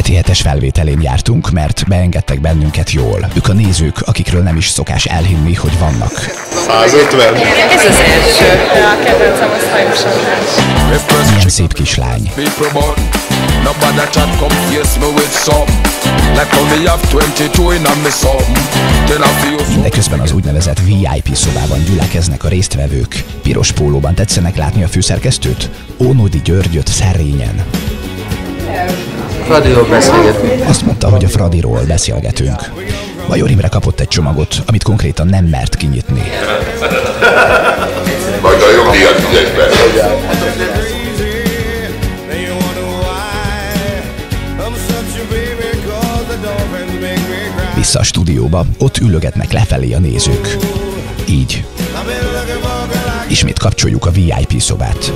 heti hetes felvételén jártunk, mert beengedtek bennünket jól. Ők a nézők, akikről nem is szokás elhinni, hogy vannak. 150. Ez az első. A kedvencem az Hajósomlás. Milyen szép kislány. Mindeközben az úgynevezett VIP szobában gyülekeznek a résztvevők. Piros pólóban tetszenek látni a főszerkesztőt? Ónodi Györgyöt szerényen. Fradiról beszélgetünk. Azt mondta, hogy a Fradiról beszélgetünk. Major Imre kapott egy csomagot, amit konkrétan nem mert kinyitni. Majd a jogdíjat figyelj be. Vissza a stúdióba, ott ülögetnek lefelé a nézők. Így. Ismét kapcsoljuk a VIP szobát.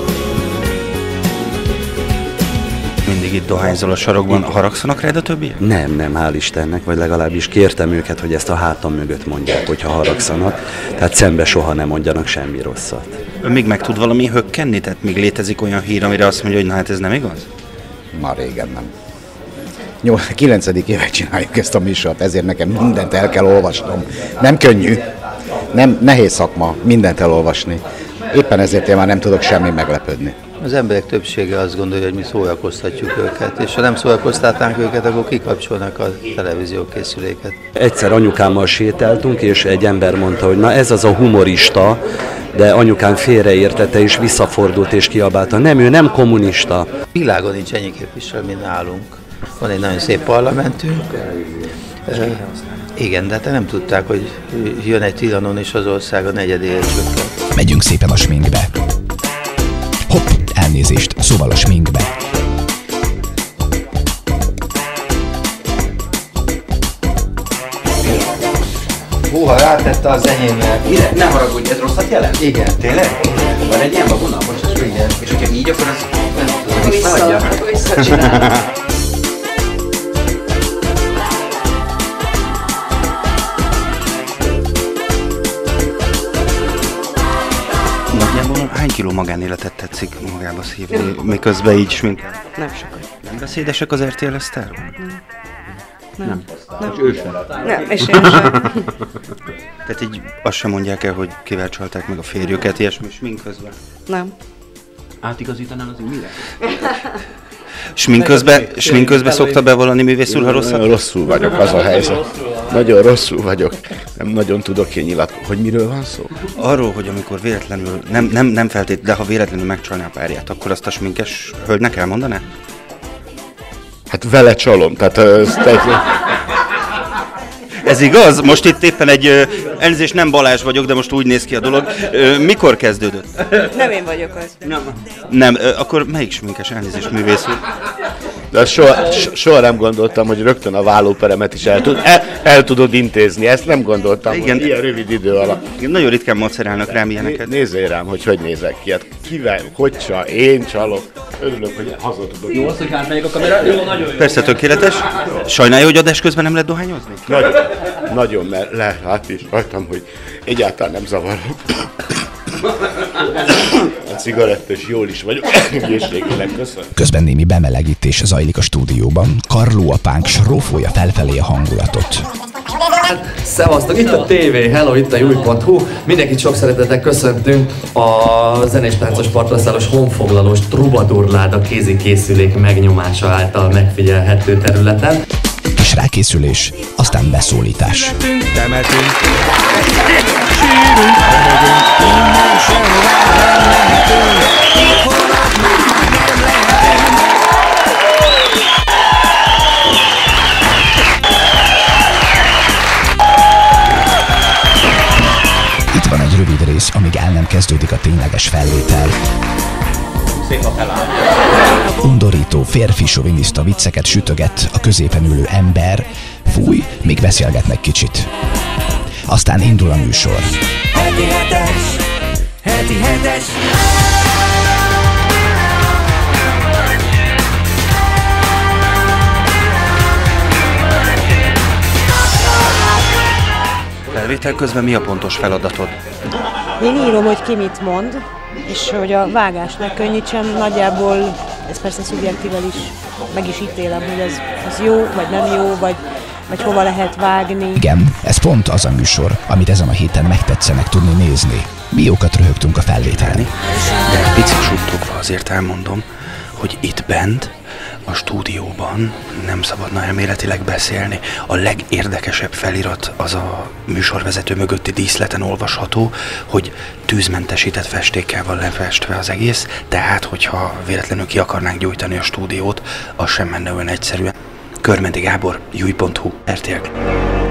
Mindig itt dohányzol a sarokban, haragszanak rád a többiek? Nem, hál' Istennek, vagy legalábbis kértem őket, hogy ezt a hátam mögött mondják, hogyha haragszanak. Tehát szembe soha nem mondjanak semmi rosszat. Még meg tud valami hökkenni? Tehát még létezik olyan hír, amire azt mondja, hogy na hát ez nem igaz? Ma régen nem. 9. éve csináljuk ezt a műsort, ezért nekem mindent el kell olvasnom. Nem könnyű, nem nehéz szakma mindent elolvasni. Éppen ezért én már nem tudok semmi meglepődni. Az emberek többsége azt gondolja, hogy mi szórakoztatjuk őket, és ha nem szórakoztatnánk őket, akkor kikapcsolnak a televíziókészüléket. Egyszer anyukámmal sétáltunk, és egy ember mondta, hogy na ez az a humorista, de anyukám félreértette, és visszafordult, és kiabálta. Nem, ő nem kommunista. Világon nincs ennyi képviselő, mint nálunk. Van egy nagyon szép parlamentünk. Igen, de hát nem tudták, hogy jön egy tiranon, és az ország a negyedére csökkent. Megyünk szépen a sminkbe. Hopp, elnézést, szóval a sminkbe. Húha, rátette az enyémre. Mire? Ne haragudj, ez rosszat jelent? Igen. Tényleg? Van egy ilyen babona? Bocsáss, igen. És hogyha így, akkor az visszaadja? Visszacsinálom. Nagyjából hány kiló magánéletet tetszik magába szívni, miközben így sminkel? Nem sokat. Nem beszédesek az RTL sztárban? Nem. És ő sem? Nem, és én sem. Tehát így azt sem mondják el, hogy kivel csalták meg a férjüket, ilyesmi smink közben? Nem. Átigazítanál azért mire? Smink közben szokta bevallani művész úr, ha rosszat? Nagyon rosszul vagyok, az a helyzet. Nagyon rosszul vagyok. Nem nagyon tudok én nyilatkozni. Hogy miről van szó? Arról, hogy amikor véletlenül, nem feltétlenül, de ha véletlenül megcsalná a párját, akkor azt a sminkes hölgynek elmondaná? Hát vele csalom, tehát Ez igaz? Most itt éppen elnézést, nem Balázs vagyok, de most úgy néz ki a dolog. Mikor kezdődött? Nem én vagyok az. Nem, akkor melyik sminkes, elnézést, művész úr? de soha nem gondoltam, hogy rögtön a vállóperemet is el tudod intézni. Ezt nem gondoltam, igen, hogy ilyen rövid idő alatt. Nagyon ritkán macerálnak rám ilyeneket. Nézzél rám, hogy nézek ki. Hát kivel, hogy csal, én csalok. Örülök, hogy haza tudok. Jó, az, hogy átmegyek a kamera? Jó, nagyon jó. Persze, tökéletes. Sajnálja, hogy adás közben nem lehet dohányozni? Nagyon, mert lát is rajtam, hogy egyáltalán nem zavarok. A cigarettas jól is vagyok, egészségének köszönöm. Közben némi bemelegítés zajlik a stúdióban. Karló apánk srófolja felfelé a hangulatot. Szevasztok, itt a TV, hello, itt a Júj.hu. Mindenkit sok szeretettel köszöntünk a zenés táncos partraszállós honfoglalós trubadurláda kézikészülék megnyomása által megfigyelhető területen. Kis rákészülés, aztán beszólítás. Temetünk. Itt van egy rövid rész, amíg el nem kezdődik a tényleges felvétel. Undorító férfi soviniszta vicceket sütöget a középen ülő ember. Fúj, még beszélgetnek kicsit. Aztán indul a műsor. Heti hetes. Felvétel közben mi a pontos feladatod? Én írom, hogy ki mit mond, és hogy a vágást megkönnyítsem, nagyjából ez persze szubjektível is meg is ítélem, hogy az jó, vagy nem jó, vagy hova lehet vágni. Igen, ez pont az a műsor, amit ezen a héten megtetszenek tudni nézni. Mi jókat röhögtünk a felvételen. De egy picit suttogva azért elmondom, hogy itt bent, a stúdióban nem szabadna elméletileg beszélni. A legérdekesebb felirat az a műsorvezető mögötti díszleten olvasható, hogy tűzmentesített festékkel van lefestve az egész, tehát hogyha véletlenül ki akarnánk gyújtani a stúdiót, az sem menne olyan egyszerűen. Körmenti Gábor, Júj.hu, RTL.